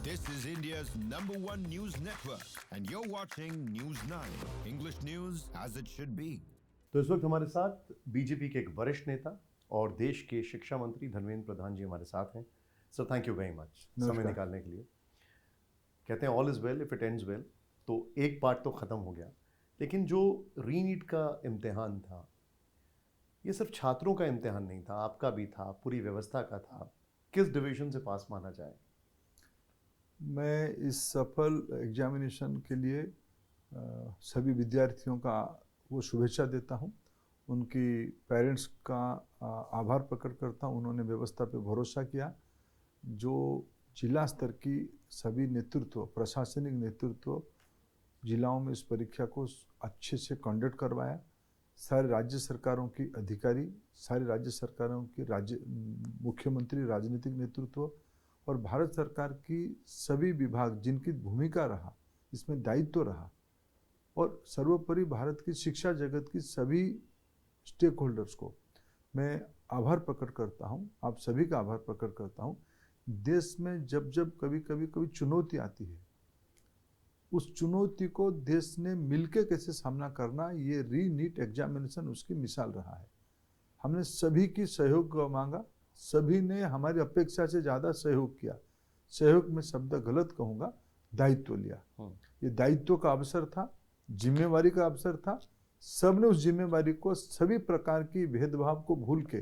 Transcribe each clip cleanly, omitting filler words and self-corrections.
This is India's #1 news network and you're watching News 9, English news as it should be. तो इस वक्त हमारे साथ बीजेपी के एक वरिष्ठ नेता और देश के शिक्षा मंत्री धर्मेंद्र प्रधान जी हमारे साथ हैं। Sir thank you very much समय निकालने के लिए। कहते हैं all is well if it ends well, तो एक पार्ट तो ख़त्म हो गया, लेकिन जो रीनीट का इम्तिहान था ये सिर्फ छात्रों का इम्तिहान नहीं था, आपका भी था, पूरी व्यवस्था का था। किस डिवीजन से पास माना जाए? मैं इस सफल एग्जामिनेशन के लिए सभी विद्यार्थियों का वो शुभेच्छा देता हूँ, उनकी पेरेंट्स का आभार प्रकट करता हूँ। उन्होंने व्यवस्था पे भरोसा किया। जो जिला स्तर की सभी नेतृत्व, प्रशासनिक नेतृत्व जिलाओं में इस परीक्षा को अच्छे से कंडक्ट करवाया। सारे राज्य सरकारों की अधिकारी, सारे राज्य सरकारों की मुख्यमंत्री, राजनीतिक नेतृत्व और भारत सरकार की सभी विभाग जिनकी भूमिका रहा, इसमें दायित्व रहा, और सर्वोपरि भारत की शिक्षा जगत की सभी स्टेक होल्डर्स को मैं आभार प्रकट करता हूँ। आप सभी का आभार प्रकट करता हूँ। देश में जब जब कभी चुनौती आती है, उस चुनौती को देश ने मिलकर कैसे सामना करना, ये रीनीट एग्जामिनेशन उसकी मिसाल रहा है। हमने सभी की सहयोग मांगा, सभी ने हमारी अपेक्षा से ज़्यादा सहयोग किया। सहयोग में शब्द गलत कहूँगा, दायित्व लिया। ये दायित्व का अवसर था, जिम्मेवारी का अवसर था। सबने उस जिम्मेवारी को, सभी प्रकार की भेदभाव को भूल के,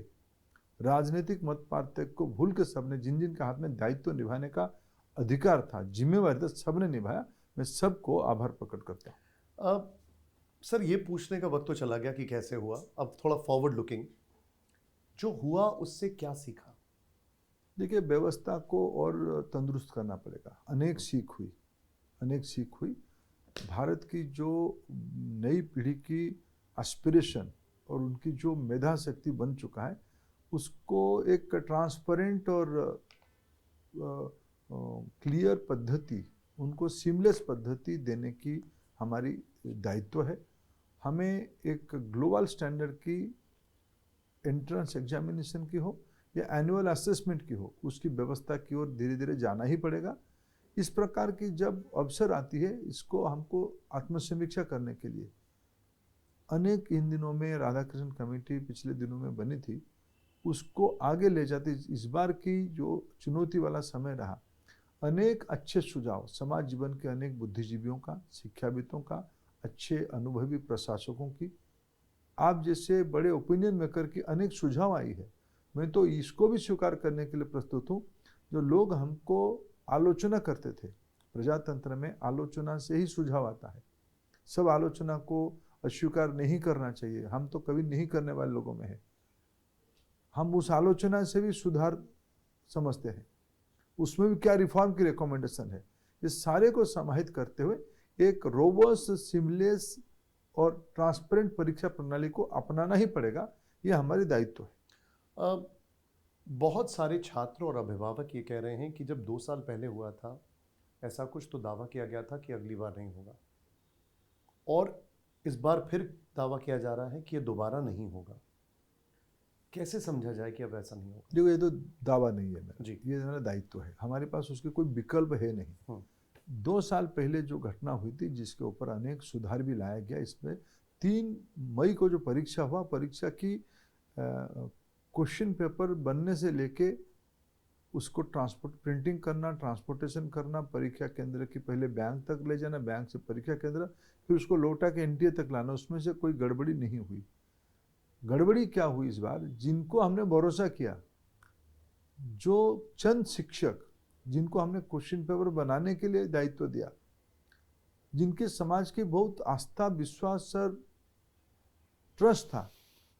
राजनीतिक मत पार्थक्य को भूल के, सबने जिन जिन के हाथ में दायित्व निभाने का अधिकार था, जिम्मेवारी था, सबने निभाया। मैं सबको आभार प्रकट करता हूँ। सर ये पूछने का वक्त तो चला गया कि कैसे हुआ, अब थोड़ा फॉरवर्ड लुकिंग, जो हुआ उससे क्या सीखा? देखिए, व्यवस्था को और तंदुरुस्त करना पड़ेगा। अनेक सीख हुई। भारत की जो नई पीढ़ी की एस्पिरेशन और उनकी जो मेधा शक्ति बन चुका है, उसको एक ट्रांसपेरेंट और क्लियर पद्धति, उनको सीमलेस पद्धति देने की हमारी दायित्व है। हमें एक ग्लोबल स्टैंडर्ड की एंट्रेंस एग्जामिनेशन की हो या एनुअल असेसमेंट की हो, उसकी व्यवस्था की ओर धीरे धीरे जाना ही पड़ेगा। इस प्रकार की जब अवसर आती है, इसको हमको आत्मसमीक्षा करने के लिए अनेक इन दिनों में राधाकृष्ण कमेटी पिछले दिनों में बनी थी, उसको आगे ले जाती। इस बार की जो चुनौती वाला समय रहा, अनेक अच्छे सुझाव समाज जीवन के अनेक बुद्धिजीवियों का, शिक्षाविदों का, अच्छे अनुभवी प्रशासकों की, आप जैसे बड़े ओपिनियन मेकर की अनेक सुझाव आई है। मैं तो इसको भी स्वीकार करने के लिए प्रस्तुत हूँ। जो लोग हमको आलोचना करते थे, प्रजातंत्र में आलोचना से ही सुझाव आता है। सब आलोचना को अस्वीकार नहीं करना चाहिए, हम तो कभी नहीं करने वाले लोगों में है। हम उस आलोचना से भी सुधार समझते हैं, उसमें भी क्या रिफॉर्म की रिकमेंडेशन है। इस सारे को समाहित करते हुए एक रोबस्ट, सीमलेस और ट्रांसपेरेंट परीक्षा प्रणाली को अपनाना ही पड़ेगा। ये हमारी दायित्व है। बहुत सारे छात्र और अभिभावक ये कह रहे हैं कि जब 2 साल पहले हुआ था, ऐसा कुछ तो दावा किया गया था कि अगली बार नहीं होगा, और इस बार फिर दावा किया जा रहा है कि ये दोबारा नहीं होगा। कैसे समझा जाए कि अब ऐसा नहीं होगा? देखो, ये तो दावा नहीं है मेरा जी, ये मेरा दायित्व है। हमारे पास उसके कोई विकल्प है नहीं। 2 साल पहले जो घटना हुई थी, जिसके ऊपर अनेक सुधार भी लाया गया, इसमें 3 मई को जो परीक्षा हुआ, परीक्षा की क्वेश्चन पेपर बनने से लेके उसको प्रिंटिंग करना, ट्रांसपोर्टेशन करना, परीक्षा केंद्र की पहले बैंक तक ले जाना, बैंक से परीक्षा केंद्र, फिर उसको लौटा के एनटीए तक लाना, उसमें से कोई गड़बड़ी नहीं हुई। गड़बड़ी क्या हुई इस बार? जिनको हमने भरोसा किया, जो चंद शिक्षक जिनको हमने क्वेश्चन पेपर बनाने के लिए दायित्व दिया, जिनके समाज की बहुत आस्था, विश्वास और ट्रस्ट था,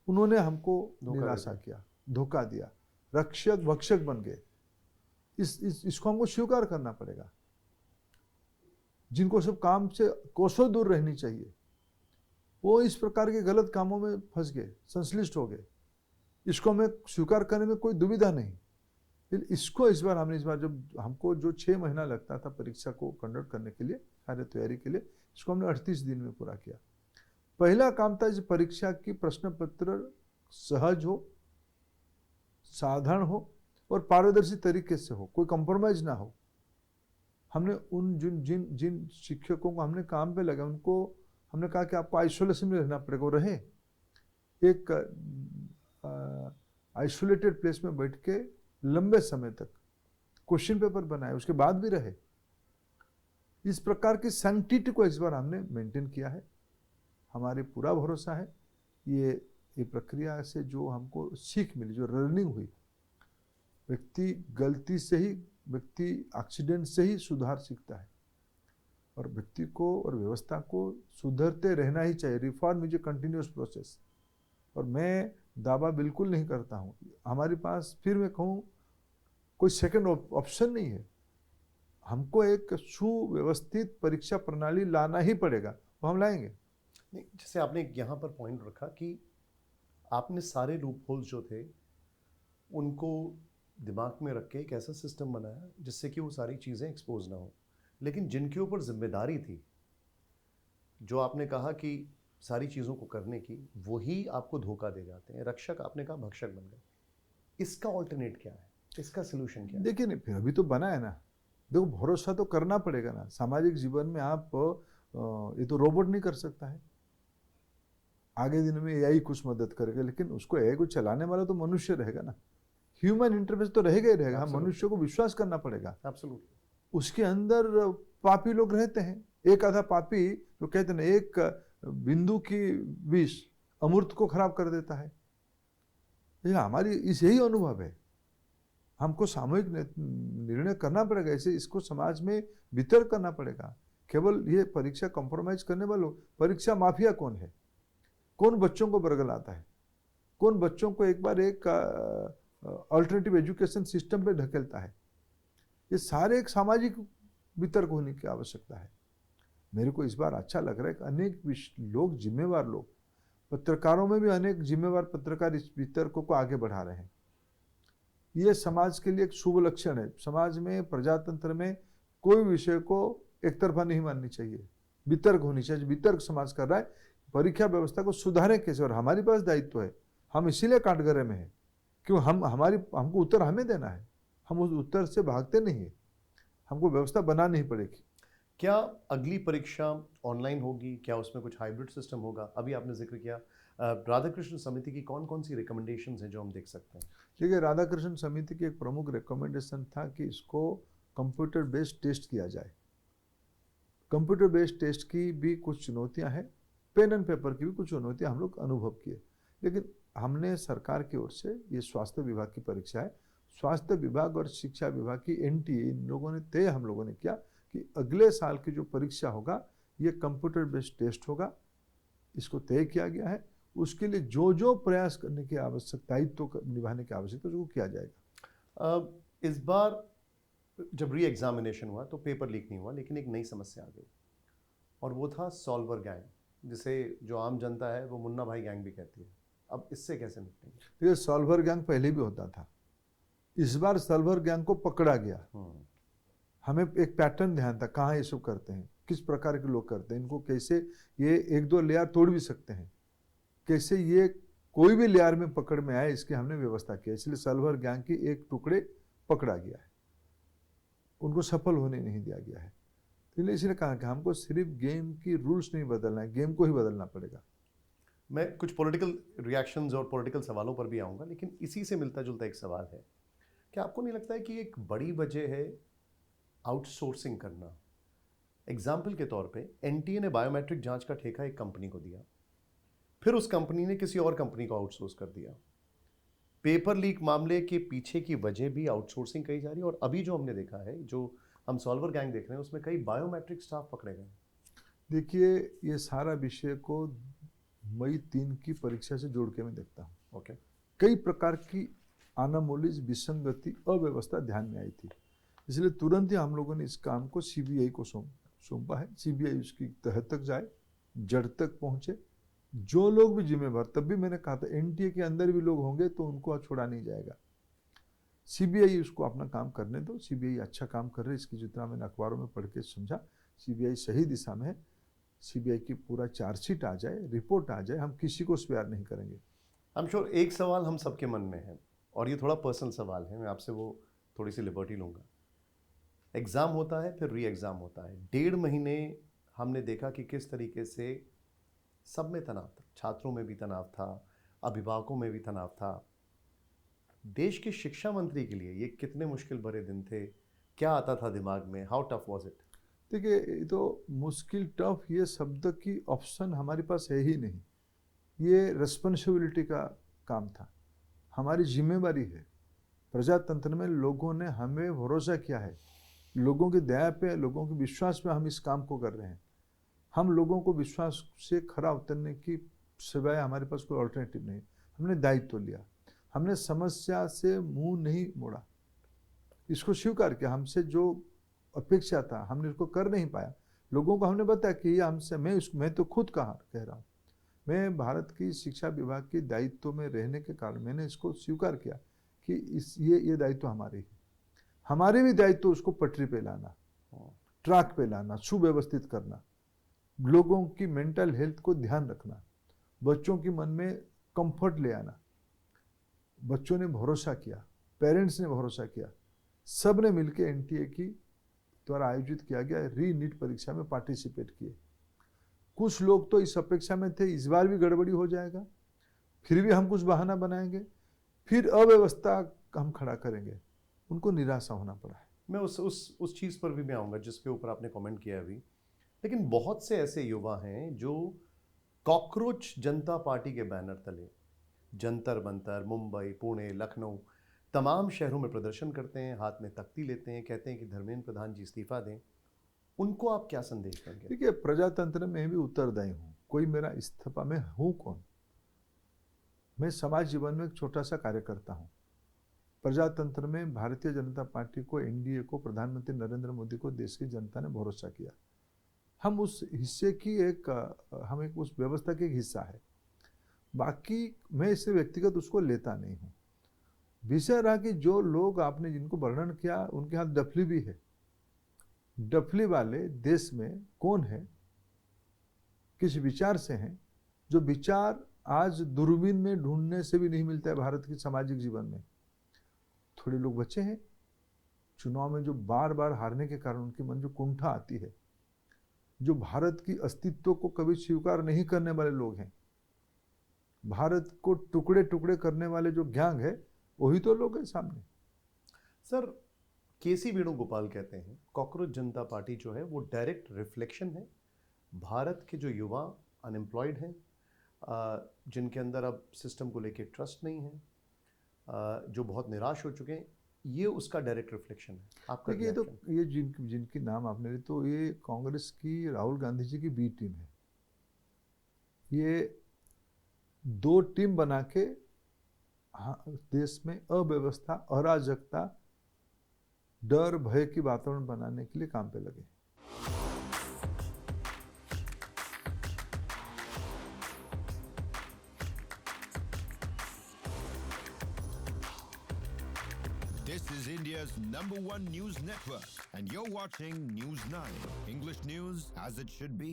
उन्होंने हमको निराशा किया, धोखा दिया, रक्षक भक्षक बन गए। इसको हमको स्वीकार करना पड़ेगा। जिनको सब काम से कोसों दूर रहनी चाहिए, वो इस प्रकार के गलत कामों में फंस गए, संश्लिष्ट हो गए। इसको हमें स्वीकार करने में कोई दुविधा नहीं। फिर इसको इस बार जब हमको जो 6 महीना लगता था परीक्षा को कंडक्ट करने के लिए, सारे तैयारी के लिए, इसको हमने 38 दिन में पूरा किया। पहला काम था इस परीक्षा की प्रश्न पत्र सहज हो, साधारण हो और पारदर्शी तरीके से हो, कोई कंप्रोमाइज ना हो। हमने उन जिन जिन जिन शिक्षकों को हमने काम पे लगा उनको हमने कहा कि आपको आइसोलेशन में रहना पड़ेगा, वो रहे एक आइसोलेटेड प्लेस में बैठ के लंबे समय तक क्वेश्चन पेपर बनाए, उसके बाद भी रहे। इस प्रकार की सैंक्टिटी को इस बार हमने मेंटेन किया है। हमारे पूरा भरोसा है ये प्रक्रिया से जो हमको सीख मिली, जो लर्निंग हुई, व्यक्ति गलती से ही, व्यक्ति एक्सीडेंट से ही सुधार सीखता है और व्यक्ति को और व्यवस्था को सुधरते रहना ही चाहिए। Reform is a continuous process और मैं दावा बिल्कुल नहीं करता हूँ, हमारे पास फिर मैं कहूँ कोई सेकंड ऑप्शन नहीं है। हमको एक सुव्यवस्थित परीक्षा प्रणाली लाना ही पड़ेगा, वो हम लाएंगे। नहीं, जैसे आपने यहाँ पर पॉइंट रखा कि आपने सारे लूप होल्स जो थे उनको दिमाग में रख के एक ऐसा सिस्टम बनाया जिससे कि वो सारी चीज़ें एक्सपोज ना हो, लेकिन जिनके ऊपर जिम्मेदारी थी, जो आपने कहा कि सारी चीज़ों को करने की, वही आपको धोखा दे जाते हैं। रक्षक आपने कहा भक्षक बन गए। इसका ऑल्टरनेट क्या है, इसका सोल्यूशन क्या है? देखिए नहीं, फिर अभी तो बना है ना, देखो भरोसा तो करना पड़ेगा ना। सामाजिक जीवन में आप ये तो रोबोट नहीं कर सकता है। आगे दिन में एआई कुछ मदद करेगा, लेकिन उसको एआई को चलाने वाला तो मनुष्य रहेगा ना। ह्यूमन इंटरफेस तो रहेगा ही रहेगा। हम मनुष्य को विश्वास करना पड़ेगा। एब्सोल्युटली। उसके अंदर पापी लोग रहते हैं, एक आधा पापी जो कहते हैं ना, एक बिंदु की विष अमृत को खराब कर देता है। ये हमारी यही अनुभव है। हमको सामूहिक निर्णय करना पड़ेगा, ऐसे इसको समाज में वितरण करना पड़ेगा। केवल ये परीक्षा कॉम्प्रोमाइज करने वालों, परीक्षा माफिया कौन है, कौन बच्चों को बरगलाता है, कौन बच्चों को एक बार एक अल्टरनेटिव एजुकेशन सिस्टम पे ढकेलता है। ये सारे एक सामाजिक वितर्क होने की आवश्यकता है। मेरे को इस बार अच्छा लग रहा है कि अनेक लोग, जिम्मेवार लोग, पत्रकारों में भी अनेक जिम्मेवार पत्रकार इस वितर्क को आगे बढ़ा रहे हैं। ये समाज के लिए एक शुभ लक्षण है। समाज में, प्रजातंत्र में कोई विषय को एक तरफा नहीं माननी चाहिए, वितर्क होनी चाहिए। वितर्क समाज कर रहा है, परीक्षा व्यवस्था को सुधारें कैसे, और हमारे पास दायित्व है। हम इसीलिए काटघरे में हैं, क्यों हमको उत्तर हमें देना है। हम उस उत्तर से भागते नहीं है, हमको व्यवस्था बनानी ही पड़ेगी। क्या अगली परीक्षा ऑनलाइन होगी? क्या उसमें कुछ हाइब्रिड सिस्टम होगा? अभी आपने जिक्र किया राधाकृष्ण समिति की कौन कौन सी रिकमेंडेशंस हैं जो हम देख सकते हैं? देखिए, राधाकृष्ण समिति की एक प्रमुख रिकमेंडेशन था कि इसको कंप्यूटर बेस्ड टेस्ट किया जाए। कंप्यूटर बेस्ड टेस्ट की भी कुछ चुनौतियां हैं, पेन एंड पेपर की भी कुछ चुनौतियां हम लोग अनुभव किए, लेकिन हमने सरकार की ओर से, ये स्वास्थ्य विभाग की परीक्षा है, स्वास्थ्य विभाग और शिक्षा विभाग की एनटीए, इन लोगों ने तय हम लोगों ने किया कि अगले साल की जो परीक्षा होगा ये कंप्यूटर बेस्ड टेस्ट होगा। इसको तय किया गया है। उसके लिए जो जो प्रयास करने की आवश्यकता, दायित्व निभाने की आवश्यकता, उसको किया जाएगा। इस बार जब री एग्जामिनेशन हुआ तो पेपर लीक नहीं हुआ, लेकिन एक नई समस्या आ गई और वो था सॉल्वर गैंग, जिसे जो आम जनता है वो मुन्ना भाई गैंग भी कहती है। अब इससे कैसे निपटेंगे? तो ये सॉल्वर गैंग पहले भी होता था, इस बार सॉल्वर गैंग को पकड़ा गया। हमें एक पैटर्न ध्यान था, कहाँ ये सब करते हैं, किस प्रकार के लोग करते हैं, इनको कैसे ये एक दो लेयर तोड़ भी सकते हैं, कैसे ये कोई भी लेयर में पकड़ में आए, इसकी हमने व्यवस्था की। इसलिए सॉल्वर गैंग की एक टुकड़े पकड़ा गया है, उनको सफल होने नहीं दिया गया है। इसलिए कहा कि हमको सिर्फ गेम की रूल्स नहीं बदलना है, गेम को ही बदलना पड़ेगा। मैं कुछ पॉलिटिकल रिएक्शंस और पॉलिटिकल सवालों पर भी आऊँगा, लेकिन इसी से मिलता जुलता एक सवाल है। क्या आपको नहीं लगता है कि एक बड़ी वजह है आउटसोर्सिंग करना? एग्जाम्पल के तौर पे एनटीए ने बायोमेट्रिक जांच का ठेका एक कंपनी को दिया, फिर उस कंपनी ने किसी और कंपनी को आउटसोर्स कर दिया। पेपर लीक मामले के पीछे की वजह भी आउटसोर्सिंग कही जा रही है, और अभी जो हमने देखा है, जो हम सॉल्वर गैंग देख रहे हैं, उसमें कई बायोमेट्रिक स्टाफ पकड़े गए। देखिए, ये सारा विषय को मई 3 की परीक्षा से जोड़ के मैं देखता हूँ। ओके। कई प्रकार की अनामोलीज, विसंगति, अव्यवस्था ध्यान में आई थी, इसलिए तुरंत ही हम लोगों ने इस काम को सीबीआई को सौंपा है। सीबीआई उसकी तह तक जाए, जड़ तक पहुंचे। जो लोग भी जिम्मेवार, तब भी मैंने कहा था एनटीए के अंदर भी लोग होंगे तो उनको छोड़ा नहीं जाएगा। सीबीआई उसको अपना काम करने दो। सीबीआई अच्छा काम कर रही है, इसकी जितना मैंने अखबारों में पढ़ के समझा, सीबीआई सही दिशा में है। सीबीआई की पूरा चार्जशीट आ जाए, रिपोर्ट आ जाए, हम किसी को स्वीकार नहीं करेंगे। आई एम श्योर एक सवाल हम सबके मन में है, और ये थोड़ा पर्सनल सवाल है, मैं आपसे वो थोड़ी सी लिबर्टी लूँगा। एग्ज़ाम होता है, फिर री एग्ज़ाम होता है। 1.5 महीने हमने देखा कि किस तरीके से सब में तनाव था, छात्रों में भी तनाव था, अभिभावकों में भी तनाव था। देश के शिक्षा मंत्री के लिए ये कितने मुश्किल भरे दिन थे? क्या आता था दिमाग में? How tough was it? देखिए, ये तो मुश्किल, टफ, ये शब्द की ऑप्शन हमारे पास है ही नहीं। ये रिस्पॉन्सिबिलिटी का काम था, हमारी जिम्मेवारी है। प्रजातंत्र में लोगों ने हमें भरोसा किया है, लोगों की दया पे, लोगों के विश्वास पे हम इस काम को कर रहे हैं। हम लोगों को विश्वास से खरा उतरने की सिवाय हमारे पास कोई ऑल्टरनेटिव नहीं। हमने दायित्व लिया, हमने समस्या से मुंह नहीं मोड़ा, इसको स्वीकार किया। हमसे जो अपेक्षा था हमने उसको कर नहीं पाया। लोगों को हमने बताया कि ये हमसे, मैं तो खुद कह रहा हूँ, मैं भारत की शिक्षा विभाग के दायित्व में रहने के कारण मैंने इसको स्वीकार किया कि ये दायित्व हमारे ही, हमारे भी दायित्व उसको पटरी पे लाना, ट्रैक पे लाना, सुव्यवस्थित करना, लोगों की मेंटल हेल्थ को ध्यान रखना, बच्चों के मन में कंफर्ट ले आना। बच्चों ने भरोसा किया, पेरेंट्स ने भरोसा किया, सब ने मिलकर एनटीए की द्वारा आयोजित किया गया री नीट परीक्षा में पार्टिसिपेट किए। कुछ लोग तो इस अपेक्षा में थे इस बार भी गड़बड़ी हो जाएगा, फिर भी हम कुछ बहाना बनाएंगे, फिर अव्यवस्था हम खड़ा करेंगे। उनको निराशा होना पड़ा है। मैं उस चीज़ पर भी मैं आऊँगा जिसके ऊपर आपने कमेंट किया अभी। लेकिन बहुत से ऐसे युवा हैं जो कॉकरोच जनता पार्टी के बैनर तले जंतर मंतर, मुंबई, पुणे, लखनऊ, तमाम शहरों में प्रदर्शन करते हैं, हाथ में तख्ती लेते हैं, कहते हैं कि धर्मेंद्र प्रधान जी इस्तीफा दें। उनको आप क्या संदेश देंगे? देखिए, प्रजातंत्र में भी उत्तरदायी हूँ, कोई मेरा इस्तीफा, मैं हूँ कौन? मैं समाज जीवन में एक छोटा सा कार्यकर्ता हूँ। प्रजातंत्र में भारतीय जनता पार्टी को, एनडीए को, प्रधानमंत्री नरेंद्र मोदी को देश की जनता ने भरोसा किया। हम उस हिस्से की उस व्यवस्था के एक हिस्सा है। बाकी मैं इससे व्यक्तिगत उसको लेता नहीं हूँ। विषय रहा कि जो लोग आपने जिनको वर्णन किया उनके हाथ डफली भी है। डफली वाले देश में कौन है, किस विचार से हैं, जो विचार आज दूरबीन में ढूंढने से भी नहीं मिलता है भारत के सामाजिक जीवन में। थोड़े लोग बचे हैं चुनाव में जो बार बार हारने के कारण उनके मन जो कुंठा आती है, जो भारत की अस्तित्व को कभी स्वीकार नहीं करने वाले लोग हैं, भारत को टुकड़े टुकड़े करने वाले जो गैंग है, वही तो लोग हैं सामने। सर, केसी वेणुगोपाल कहते हैं कॉकरोच जनता पार्टी जो है वो डायरेक्ट रिफ्लेक्शन है भारत के जो युवा अनएम्प्लॉयड हैं, जिनके अंदर अब सिस्टम को लेके ट्रस्ट नहीं है, जो बहुत निराश हो चुके हैं, ये उसका डायरेक्ट रिफ्लेक्शन है। आपका देखिए, तो ये जिनकी नाम आपने ली, तो ये कांग्रेस की, राहुल गांधी जी की बी टीम है। ये 2 टीम बना के देश में अव्यवस्था, अराजकता, डर, भय की वातावरण बनाने के लिए काम पे लगे। This is India's #1 news network, and you're watching News 9, English news as it should be.